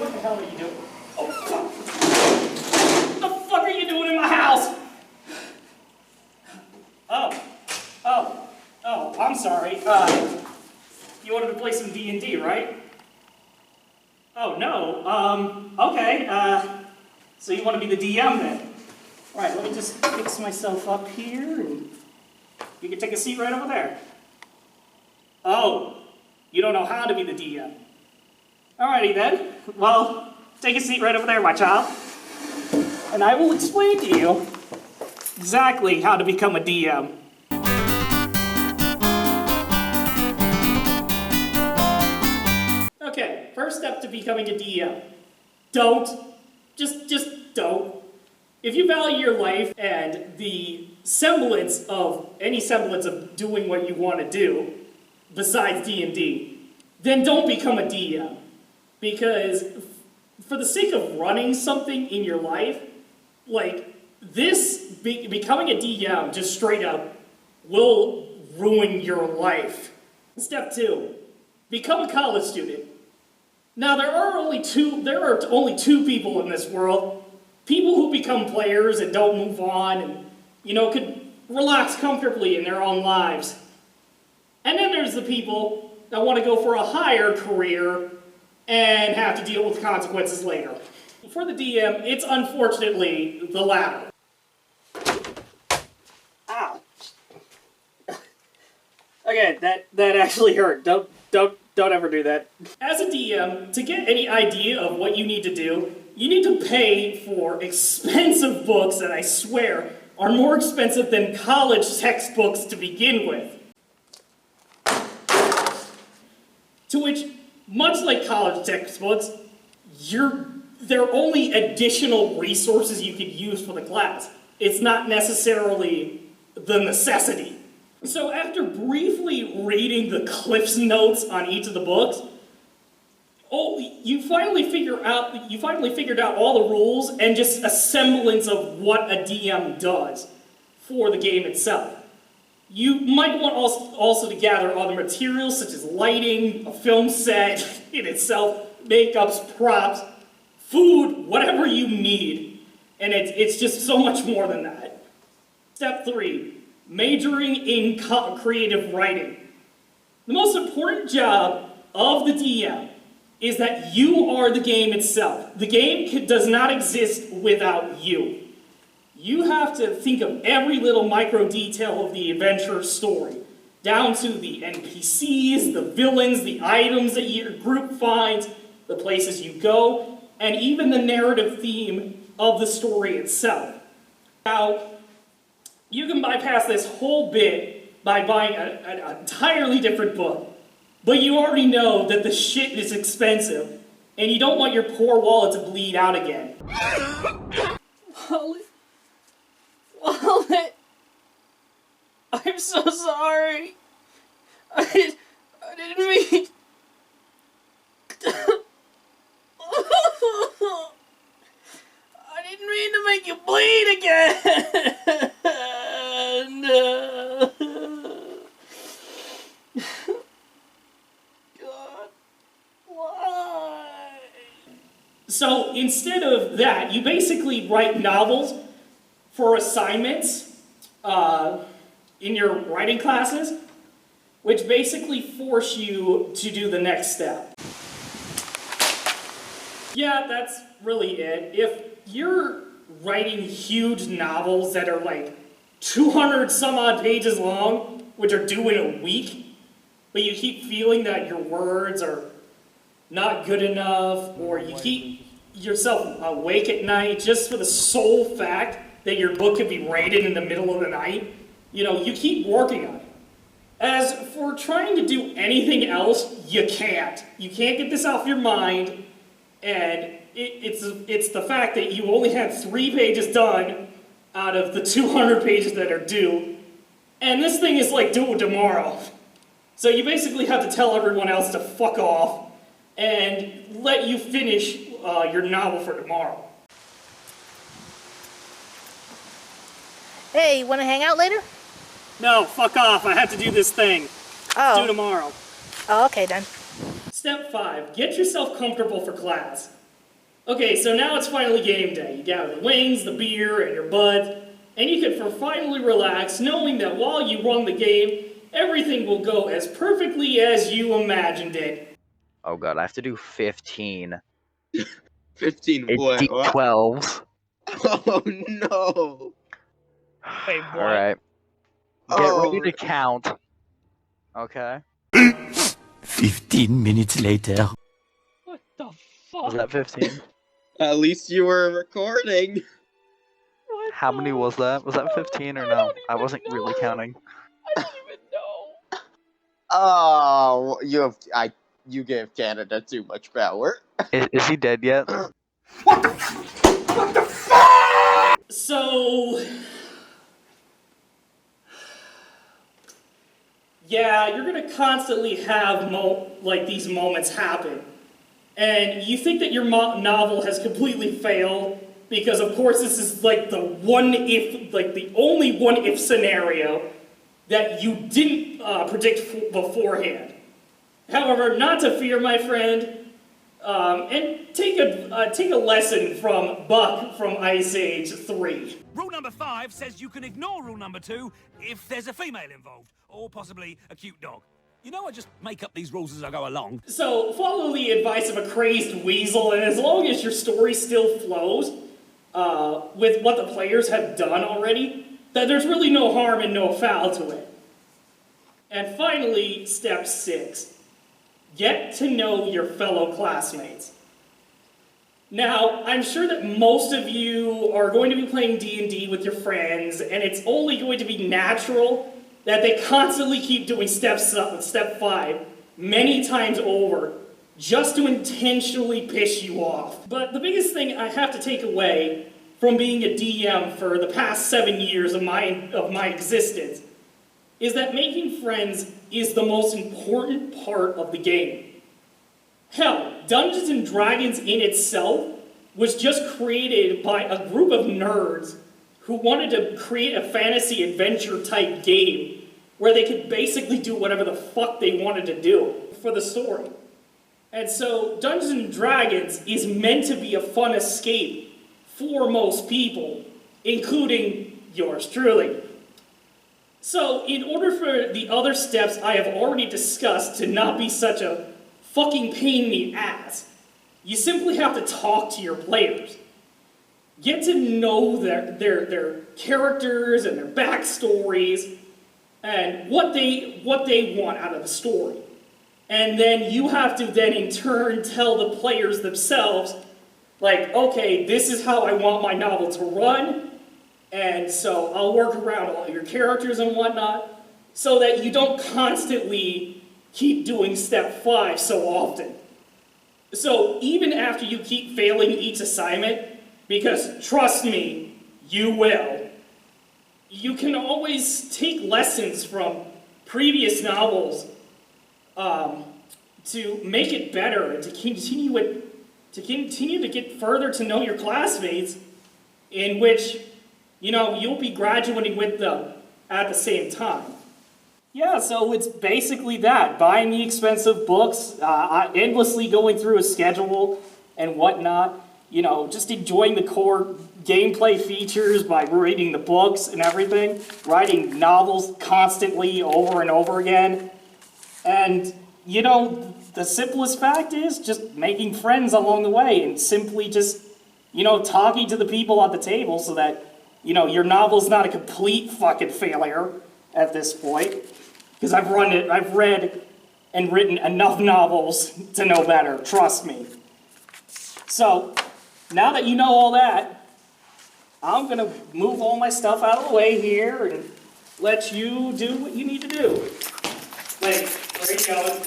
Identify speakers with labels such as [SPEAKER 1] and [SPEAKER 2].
[SPEAKER 1] What the hell are you doing? Oh, fuck. What the fuck are you doing in my house? Oh, I'm sorry. You wanted to play some D&D, right? Oh, no. Okay. So you want to be the DM then? All right, let me just fix myself up here, and you can take a seat right over there. Oh, you don't know how to be the DM. Alrighty then. Well, take a seat right over there, my child. And I will explain to you exactly how to become a DM. Okay, first step to becoming a DM. Don't. Just don't. If you value your life and the semblance of, any semblance of doing what you want to do, besides D&D, then don't become a DM. Because for the sake of running something in your life, like this, becoming a DM just straight up will ruin your life. Step 2, become a college student. Now there are only two people in this world. People who become players and don't move on and, could relax comfortably in their own lives. And then there's the people that want to go for a higher career and have to deal with consequences later. For the DM, it's unfortunately the latter. Ow. Okay, that actually hurt. Don't ever do that. As a DM, to get any idea of what you need to do, you need to pay for expensive books that I swear are more expensive than college textbooks to begin with. To which, much like college textbooks, they're only additional resources you could use for the class. It's not necessarily the necessity. So after briefly reading the Cliff's Notes on each of the books, you finally figured out all the rules and just a semblance of what a DM does for the game itself. You might want also to gather other materials such as lighting, a film set in itself, makeups, props, food, whatever you need. And it's just so much more than that. Step 3, majoring in creative writing. The most important job of the DM is that you are the game itself. The game does not exist without you. You have to think of every little micro detail of the adventure story, down to the NPCs, the villains, the items that your group finds, the places you go, and even the narrative theme of the story itself. Now, you can bypass this whole bit by buying an entirely different book, but you already know that the shit is expensive, and you don't want your poor wallet to bleed out again. Wallet, I'm so sorry. I didn't mean. I didn't mean to make you bleed again. God, why? So instead of that, you basically write novels for assignments in your writing classes, which basically force you to do the next step. Yeah, that's really it. If you're writing huge novels that are like 200 some odd pages long, which are due in a week, but you keep feeling that your words are not good enough, or you keep yourself awake at night just for the sole fact that your book could be rated in the middle of the night, you keep working on it. As for trying to do anything else, you can't. You can't get this off your mind, and it's the fact that you only have 3 pages done out of the 200 pages that are due, and this thing is like due tomorrow. So you basically have to tell everyone else to fuck off and let you finish your novel for tomorrow.
[SPEAKER 2] Hey, you want to hang out later?
[SPEAKER 1] No, fuck off. I have to do this thing.
[SPEAKER 2] Oh.
[SPEAKER 1] Due tomorrow.
[SPEAKER 2] Oh, okay then.
[SPEAKER 1] Step 5. Get yourself comfortable for class. Okay, so now it's finally game day. You gather the wings, the beer, and your buds, and you can finally relax knowing that while you run the game, everything will go as perfectly as you imagined it.
[SPEAKER 2] Oh god, I have to do 15.
[SPEAKER 3] 15
[SPEAKER 2] It's
[SPEAKER 3] what?
[SPEAKER 2] D12s.
[SPEAKER 3] Oh no!
[SPEAKER 1] Wait, what?
[SPEAKER 2] Alright. Get ready to count. Okay.
[SPEAKER 4] 15 minutes later.
[SPEAKER 1] What the fuck?
[SPEAKER 2] Was that 15?
[SPEAKER 3] At least you were recording.
[SPEAKER 2] How many was that? Was that 15 or no? I wasn't really counting.
[SPEAKER 1] I don't even know.
[SPEAKER 3] Oh, you gave Canada too much power.
[SPEAKER 2] Is he dead yet?
[SPEAKER 1] So, yeah, you're gonna constantly have these moments happen, and you think that your novel has completely failed because, of course, this is like the only one if scenario that you didn't predict beforehand. However, not to fear, my friend, and take a lesson from Buck from Ice Age 3.
[SPEAKER 5] Rule number 5 says you can ignore rule number 2 if there's a female involved, or possibly a cute dog. You know, I just make up these rules as I go along.
[SPEAKER 1] So, follow the advice of a crazed weasel, and as long as your story still flows with what the players have done already, that there's really no harm and no foul to it. And finally, step 6. Get to know your fellow classmates. Now, I'm sure that most of you are going to be playing D&D with your friends, and it's only going to be natural that they constantly keep doing step 5 many times over just to intentionally piss you off. But the biggest thing I have to take away from being a DM for the past 7 years of my existence is that making friends is the most important part of the game. Hell, Dungeons and Dragons in itself was just created by a group of nerds who wanted to create a fantasy adventure type game where they could basically do whatever the fuck they wanted to do for the story. And so Dungeons and Dragons is meant to be a fun escape for most people, including yours truly. So, in order for the other steps I have already discussed to not be such a fucking pain in the ass, you simply have to talk to your players. Get to know their characters and their backstories and what they want out of the story. And then you have to then in turn tell the players themselves, like, okay, this is how I want my novel to run, and so I'll work around all your characters and whatnot, so that you don't constantly keep doing step 5 so often. So even after you keep failing each assignment, because trust me, you will, you can always take lessons from previous novels to make it better and to continue to get further to know your classmates, in which, you know, you'll be graduating with them at the same time. Yeah, so it's basically that. Buying the expensive books, endlessly going through a schedule and whatnot. You know, just enjoying the core gameplay features by reading the books and everything. Writing novels constantly over and over again. And, you know, the simplest fact is just making friends along the way and simply just, you know, talking to the people at the table so that, you know, your novel's not a complete fucking failure at this point. Because I've read and written enough novels to know better, trust me. So, now that you know all that, I'm going to move all my stuff out of the way here and let you do what you need to do. Wait, where are you going?